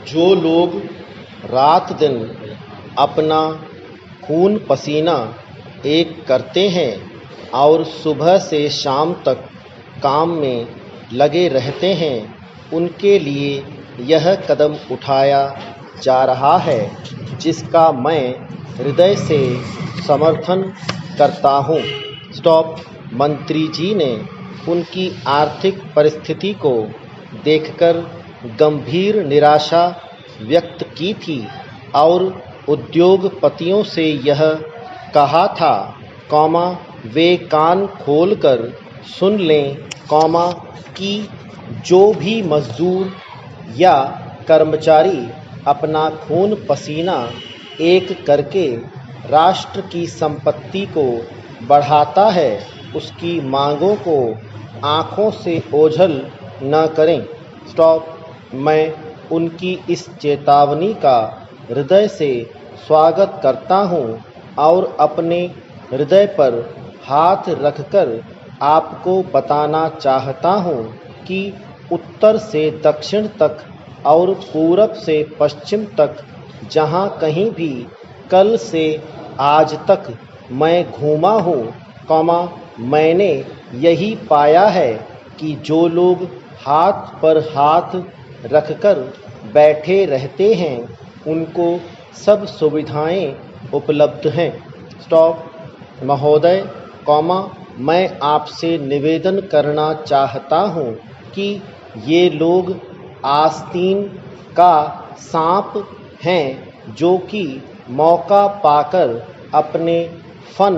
जो लोग रात दिन अपना खून पसीना एक करते हैं और सुबह से शाम तक काम में लगे रहते हैं, उनके लिए यह कदम उठाया जा रहा है, जिसका मैं हृदय से समर्थन करता हूँ। स्टॉप। मंत्री जी ने उनकी आर्थिक परिस्थिति को देखकर गंभीर निराशा व्यक्त की थी और उद्योगपतियों से यह कहा था, वे कान खोलकर सुन लें, कि जो भी मजदूर या कर्मचारी अपना खून पसीना एक करके राष्ट्र की संपत्ति को बढ़ाता है, उसकी मांगों को आँखों से ओझल न करें। स्टॉप। मैं उनकी इस चेतावनी का हृदय से स्वागत करता हूँ और अपने हृदय पर हाथ रखकर आपको बताना चाहता हूँ कि उत्तर से दक्षिण तक और पूरब से पश्चिम तक जहाँ कहीं भी कल से आज तक मैं घूमा हूँ, मैंने यही पाया है कि जो लोग हाथ पर हाथ रखकर बैठे रहते हैं, उनको सब सुविधाएं उपलब्ध हैं। स्टॉप। महोदय, मैं आपसे निवेदन करना चाहता हूँ कि ये लोग आस्तीन का सांप हैं, जो कि मौका पाकर अपने फन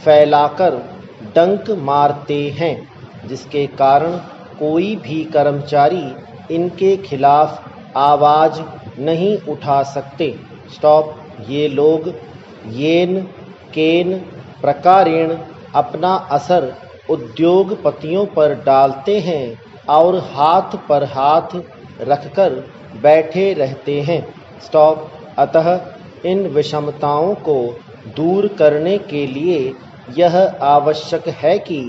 फैलाकर डंक मारते हैं, जिसके कारण कोई भी कर्मचारी इनके खिलाफ आवाज़ नहीं उठा सकते। स्टॉप। ये लोग येन केन प्रकारेण अपना असर उद्योगपतियों पर डालते हैं और हाथ पर हाथ रखकर बैठे रहते हैं। स्टॉप। अतः इन विषमताओं को दूर करने के लिए यह आवश्यक है कि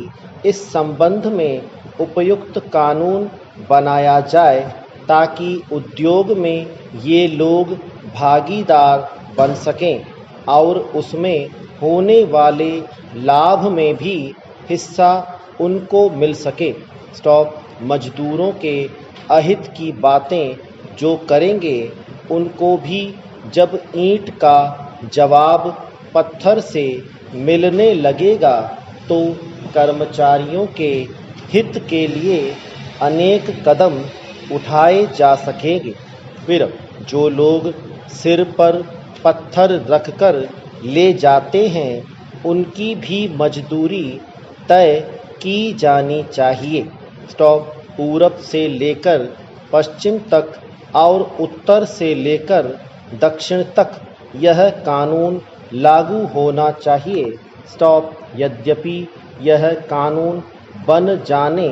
इस संबंध में उपयुक्त कानून बनाया जाए, ताकि उद्योग में ये लोग भागीदार बन सकें और उसमें होने वाले लाभ में भी हिस्सा उनको मिल सके। स्टॉप। मजदूरों के अहित की बातें जो करेंगे, उनको भी जब ईंट का जवाब पत्थर से मिलने लगेगा, तो कर्मचारियों के हित के लिए अनेक कदम उठाए जा सकेंगे। फिर जो लोग सिर पर पत्थर रखकर ले जाते हैं, उनकी भी मजदूरी तय की जानी चाहिए। स्टॉप। पूरब से लेकर पश्चिम तक और उत्तर से लेकर दक्षिण तक यह कानून लागू होना चाहिए। स्टॉप। यद्यपि यह कानून बन जाने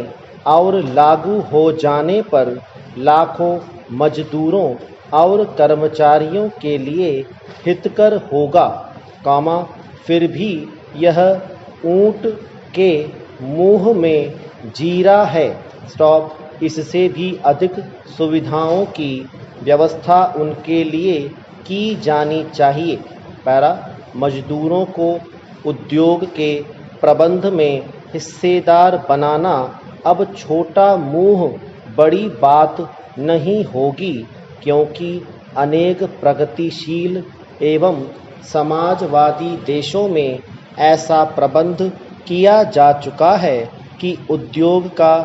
और लागू हो जाने पर लाखों मजदूरों और कर्मचारियों के लिए हितकर होगा, फिर भी यह ऊंट के मुंह में जीरा है। स्टॉप। इससे भी अधिक सुविधाओं की व्यवस्था उनके लिए की जानी चाहिए। पैरा। मजदूरों को उद्योग के प्रबंध में हिस्सेदार बनाना अब छोटा मुंह बड़ी बात नहीं होगी, क्योंकि अनेक प्रगतिशील एवं समाजवादी देशों में ऐसा प्रबंध किया जा चुका है कि उद्योग का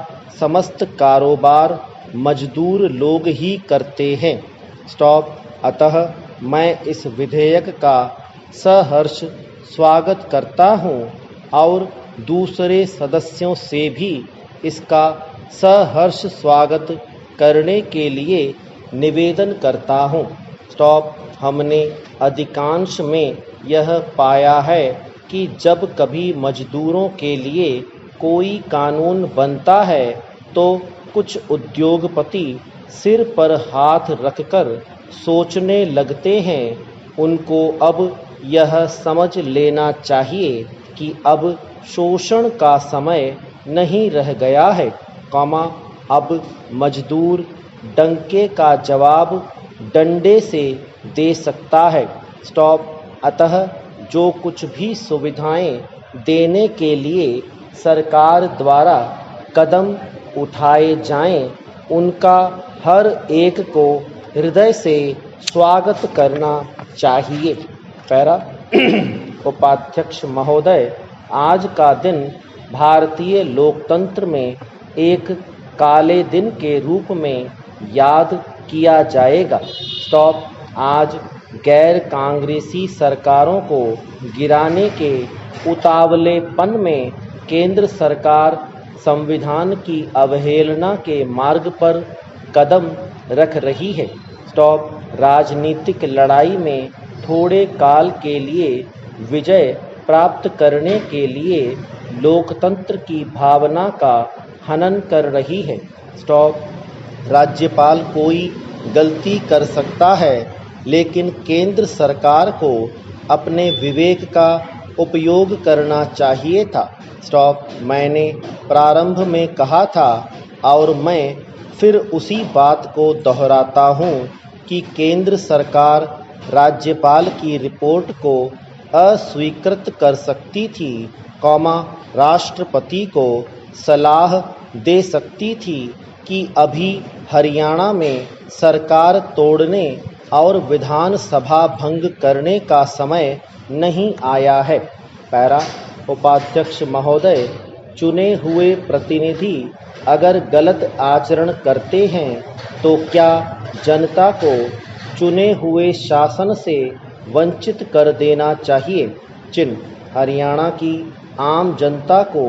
समस्त कारोबार मजदूर लोग ही करते हैं। स्टॉप। अतः मैं इस विधेयक का सहर्ष स्वागत करता हूँ और दूसरे सदस्यों से भी इसका सहर्ष स्वागत करने के लिए निवेदन करता हूँ। स्टॉप। हमने अधिकांश में यह पाया है कि जब कभी मजदूरों के लिए कोई कानून बनता है, तो कुछ उद्योगपति सिर पर हाथ रखकर सोचने लगते हैं। उनको अब यह समझ लेना चाहिए कि अब शोषण का समय नहीं रह गया है, अब मजदूर डंके का जवाब डंडे से दे सकता है। स्टॉप। अतः जो कुछ भी सुविधाएं देने के लिए सरकार द्वारा कदम उठाए जाएं, उनका हर एक को हृदय से स्वागत करना चाहिए। पैरा। उपाध्यक्ष महोदय, आज का दिन भारतीय लोकतंत्र में एक काले दिन के रूप में याद किया जाएगा। स्टॉप। आज गैर कांग्रेसी सरकारों को गिराने के उतावलेपन में केंद्र सरकार संविधान की अवहेलना के मार्ग पर कदम रख रही है। स्टॉप। राजनीतिक लड़ाई में थोड़े काल के लिए विजय प्राप्त करने के लिए लोकतंत्र की भावना का हनन कर रही है। स्टॉप। राज्यपाल कोई गलती कर सकता है, लेकिन केंद्र सरकार को अपने विवेक का उपयोग करना चाहिए था। स्टॉप। मैंने प्रारंभ में कहा था और मैं फिर उसी बात को दोहराता हूँ कि केंद्र सरकार राज्यपाल की रिपोर्ट को अस्वीकृत कर सकती थी, राष्ट्रपति को सलाह दे सकती थी कि अभी हरियाणा में सरकार तोड़ने और विधानसभा भंग करने का समय नहीं आया है। पैरा। उपाध्यक्ष महोदय, चुने हुए प्रतिनिधि अगर गलत आचरण करते हैं तो क्या जनता को चुने हुए शासन से वंचित कर देना चाहिए? चिन्ह। हरियाणा की आम जनता को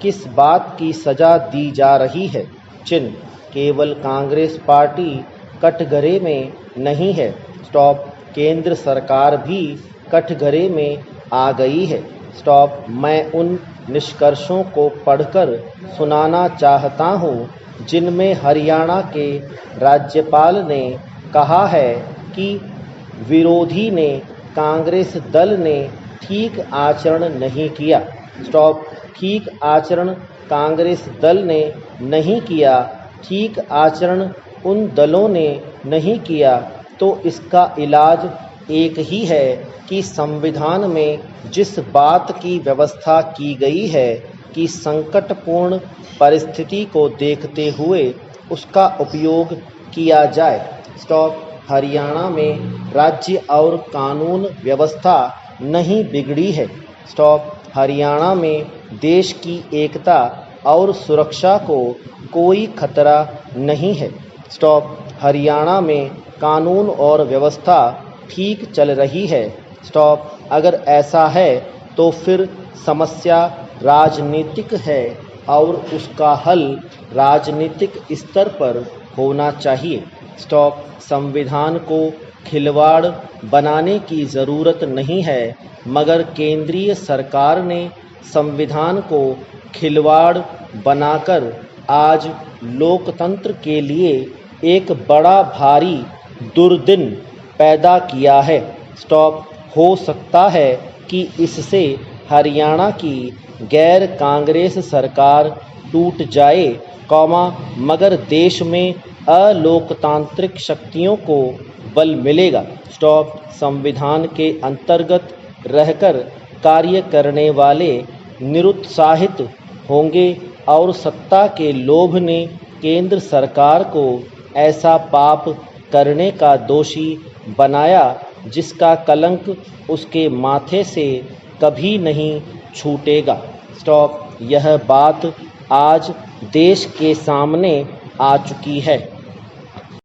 किस बात की सजा दी जा रही है? चिन्ह। केवल कांग्रेस पार्टी कटघरे में नहीं है। स्टॉप। केंद्र सरकार भी कटघरे में आ गई है। स्टॉप। मैं उन निष्कर्षों को पढ़कर सुनाना चाहता हूँ जिनमें हरियाणा के राज्यपाल ने कहा है कि विरोधी ने कांग्रेस दल ने ठीक आचरण नहीं किया। स्टॉप। ठीक आचरण कांग्रेस दल ने नहीं किया, ठीक आचरण उन दलों ने नहीं किया, तो इसका इलाज एक ही है कि संविधान में जिस बात की व्यवस्था की गई है कि संकटपूर्ण परिस्थिति को देखते हुए उसका उपयोग किया जाए। स्टॉप। हरियाणा में राज्य और कानून व्यवस्था नहीं बिगड़ी है। स्टॉप। हरियाणा में देश की एकता और सुरक्षा को कोई खतरा नहीं है। स्टॉप। हरियाणा में कानून और व्यवस्था ठीक चल रही है। स्टॉप। अगर ऐसा है तो फिर समस्या राजनीतिक है और उसका हल राजनीतिक स्तर पर होना चाहिए। स्टॉप। संविधान को खिलवाड़ बनाने की ज़रूरत नहीं है, मगर केंद्रीय सरकार ने संविधान को खिलवाड़ बनाकर आज लोकतंत्र के लिए एक बड़ा भारी दुर्दिन पैदा किया है। स्टॉप। हो सकता है कि इससे हरियाणा की गैर कांग्रेस सरकार टूट जाए, मगर देश में अलोकतांत्रिक शक्तियों को बल मिलेगा। स्टॉप। संविधान के अंतर्गत रहकर कार्य करने वाले निरुत्साहित होंगे और सत्ता के लोभ ने केंद्र सरकार को ऐसा पाप करने का दोषी बनाया जिसका कलंक उसके माथे से कभी नहीं छूटेगा। स्टॉप। यह बात आज देश के सामने आ चुकी है।